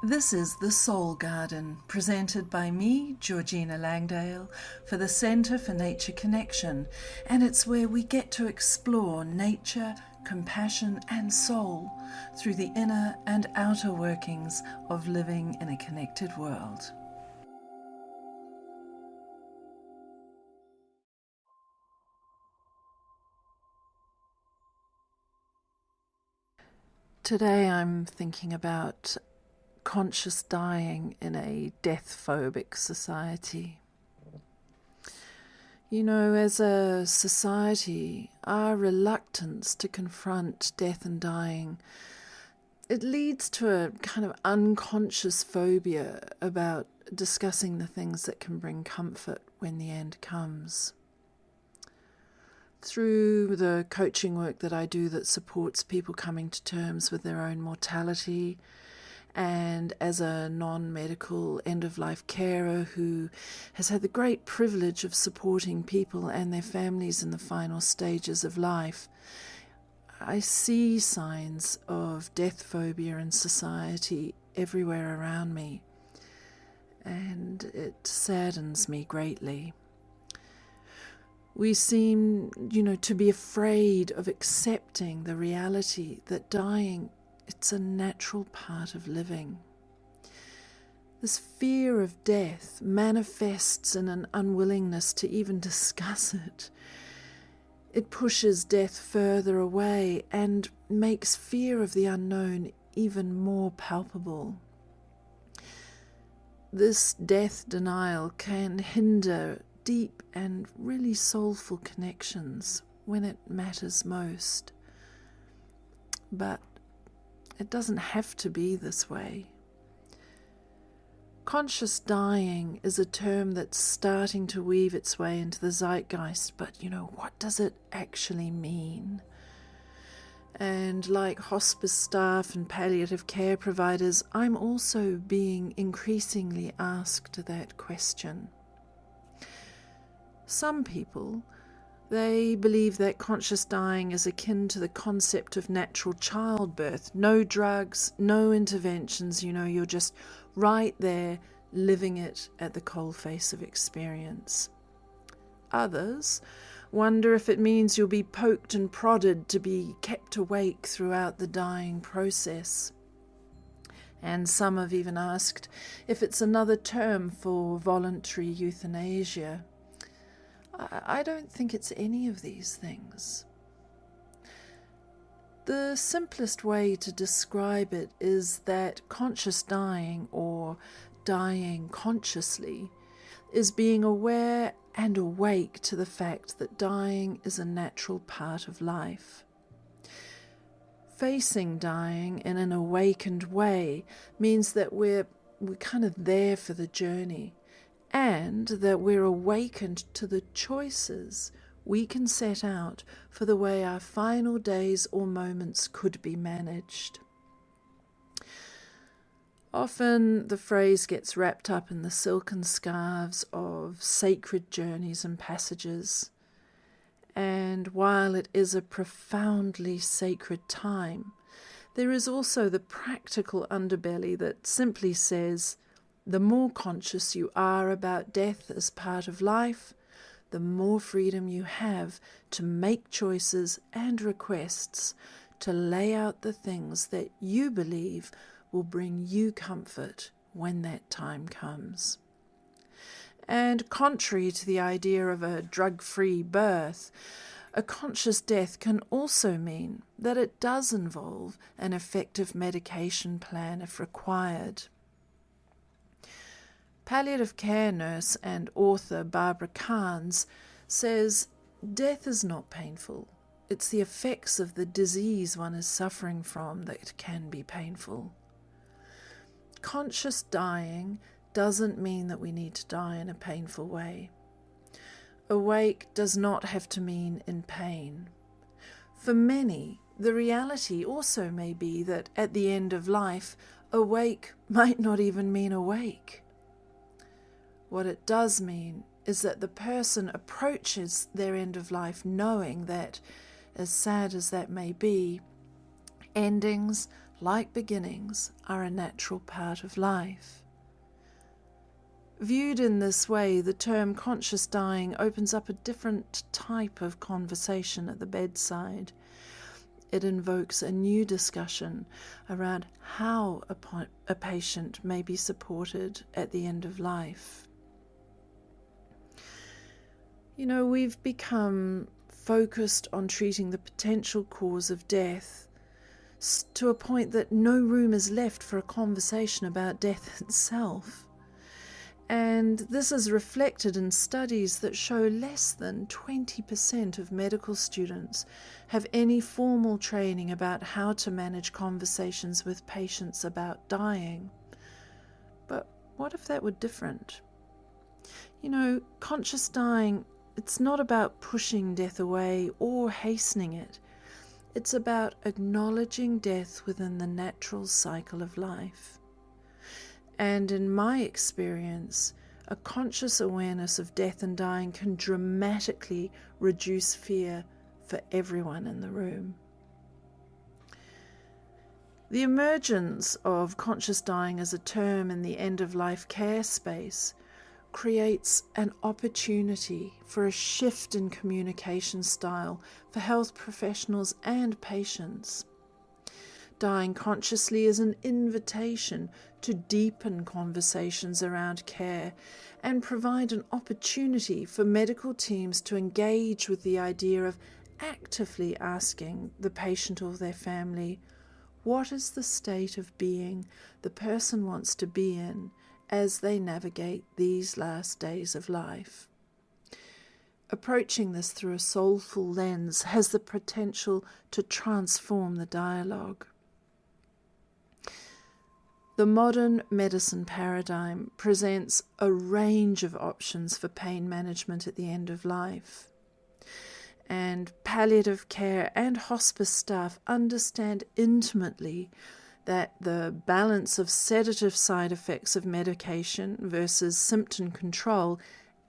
This is The Soul Garden, presented by me, Georgina Langdale, for the Centre for Nature Connection, and it's where we get to explore nature, compassion and soul through the inner and outer workings of living in a connected world. Today I'm thinking about conscious dying in a death-phobic society. You know, as a society, our reluctance to confront death and dying, it leads to a kind of unconscious phobia about discussing the things that can bring comfort when the end comes. Through the coaching work that I do that supports people coming to terms with their own mortality, and as a non-medical end-of-life carer who has had the great privilege of supporting people and their families in the final stages of life, I see signs of death phobia in society everywhere around me, and it saddens me greatly. We seem, to be afraid of accepting the reality that dying, it's a natural part of living. This fear of death manifests in an unwillingness to even discuss it. It pushes death further away and makes fear of the unknown even more palpable. This death denial can hinder deep and really soulful connections when it matters most. But it doesn't have to be this way. Conscious dying is a term that's starting to weave its way into the zeitgeist, but what does it actually mean? And like hospice staff and palliative care providers, I'm also being increasingly asked that question. Some people, they believe that conscious dying is akin to the concept of natural childbirth. No drugs, no interventions, you're just right there living it at the coalface of experience. Others wonder if it means you'll be poked and prodded to be kept awake throughout the dying process. And some have even asked if it's another term for voluntary euthanasia. I don't think it's any of these things. The simplest way to describe it is that conscious dying, or dying consciously, is being aware and awake to the fact that dying is a natural part of life. Facing dying in an awakened way means that we're kind of there for the journey, and that we're awakened to the choices we can set out for the way our final days or moments could be managed. Often the phrase gets wrapped up in the silken scarves of sacred journeys and passages, and while it is a profoundly sacred time, there is also the practical underbelly that simply says, the more conscious you are about death as part of life, the more freedom you have to make choices and requests to lay out the things that you believe will bring you comfort when that time comes. And contrary to the idea of a drug-free birth, a conscious death can also mean that it does involve an effective medication plan if required. Palliative care nurse and author Barbara Carnes says, death is not painful. It's the effects of the disease one is suffering from that can be painful. Conscious dying doesn't mean that we need to die in a painful way. Awake does not have to mean in pain. For many, the reality also may be that at the end of life, awake might not even mean awake. What it does mean is that the person approaches their end of life knowing that, as sad as that may be, endings, like beginnings, are a natural part of life. Viewed in this way, the term conscious dying opens up a different type of conversation at the bedside. It invokes a new discussion around how a patient may be supported at the end of life. We've become focused on treating the potential cause of death to a point that no room is left for a conversation about death itself. And this is reflected in studies that show less than 20% of medical students have any formal training about how to manage conversations with patients about dying. But what if that were different? Conscious dying, it's not about pushing death away or hastening it. It's about acknowledging death within the natural cycle of life. And in my experience, a conscious awareness of death and dying can dramatically reduce fear for everyone in the room. The emergence of conscious dying as a term in the end-of-life care space creates an opportunity for a shift in communication style for health professionals and patients. Dying consciously is an invitation to deepen conversations around care and provide an opportunity for medical teams to engage with the idea of actively asking the patient or their family, what is the state of being the person wants to be in as they navigate these last days of life? Approaching this through a soulful lens has the potential to transform the dialogue. The modern medicine paradigm presents a range of options for pain management at the end of life. And palliative care and hospice staff understand intimately that the balance of sedative side effects of medication versus symptom control,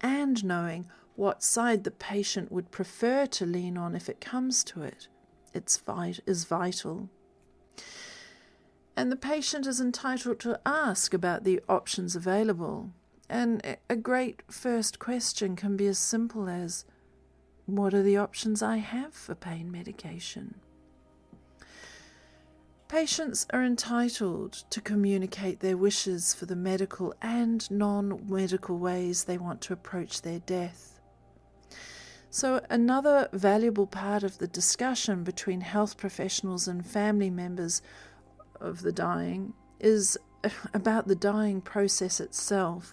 and knowing what side the patient would prefer to lean on if it comes to it, is vital. And the patient is entitled to ask about the options available. And a great first question can be as simple as, what are the options I have for pain medication? Patients are entitled to communicate their wishes for the medical and non-medical ways they want to approach their death. So another valuable part of the discussion between health professionals and family members of the dying is about the dying process itself.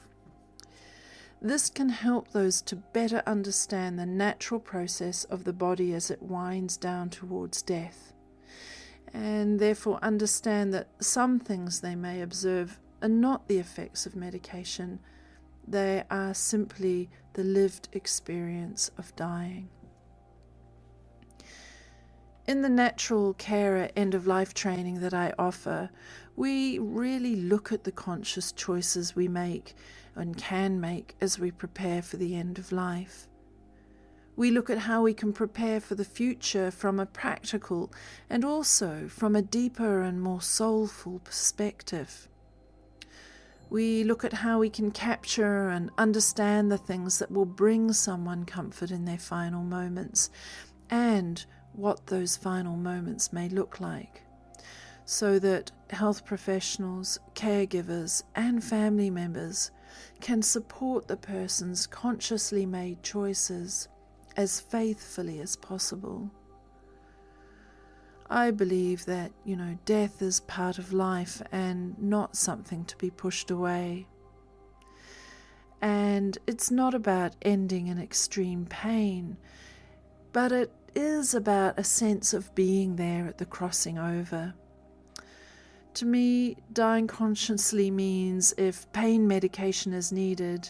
This can help those to better understand the natural process of the body as it winds down towards death, and therefore understand that some things they may observe are not the effects of medication, they are simply the lived experience of dying. In the natural carer end-of-life training that I offer, we really look at the conscious choices we make and can make as we prepare for the end of life. We look at how we can prepare for the future from a practical and also from a deeper and more soulful perspective. We look at how we can capture and understand the things that will bring someone comfort in their final moments, and what those final moments may look like, so that health professionals, caregivers, and family members can support the person's consciously made choices as faithfully as possible. I believe that, death is part of life and not something to be pushed away. And it's not about ending in extreme pain, but it is about a sense of being there at the crossing over. To me, dying consciously means if pain medication is needed,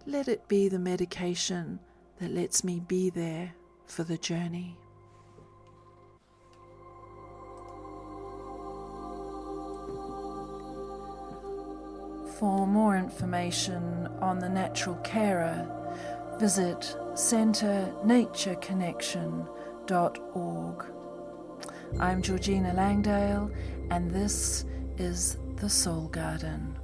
let it be the medication that lets me be there for the journey. For more information on the natural carer, visit centernatureconnection.org. I'm Georgina Langdale, and this is the Soul Garden.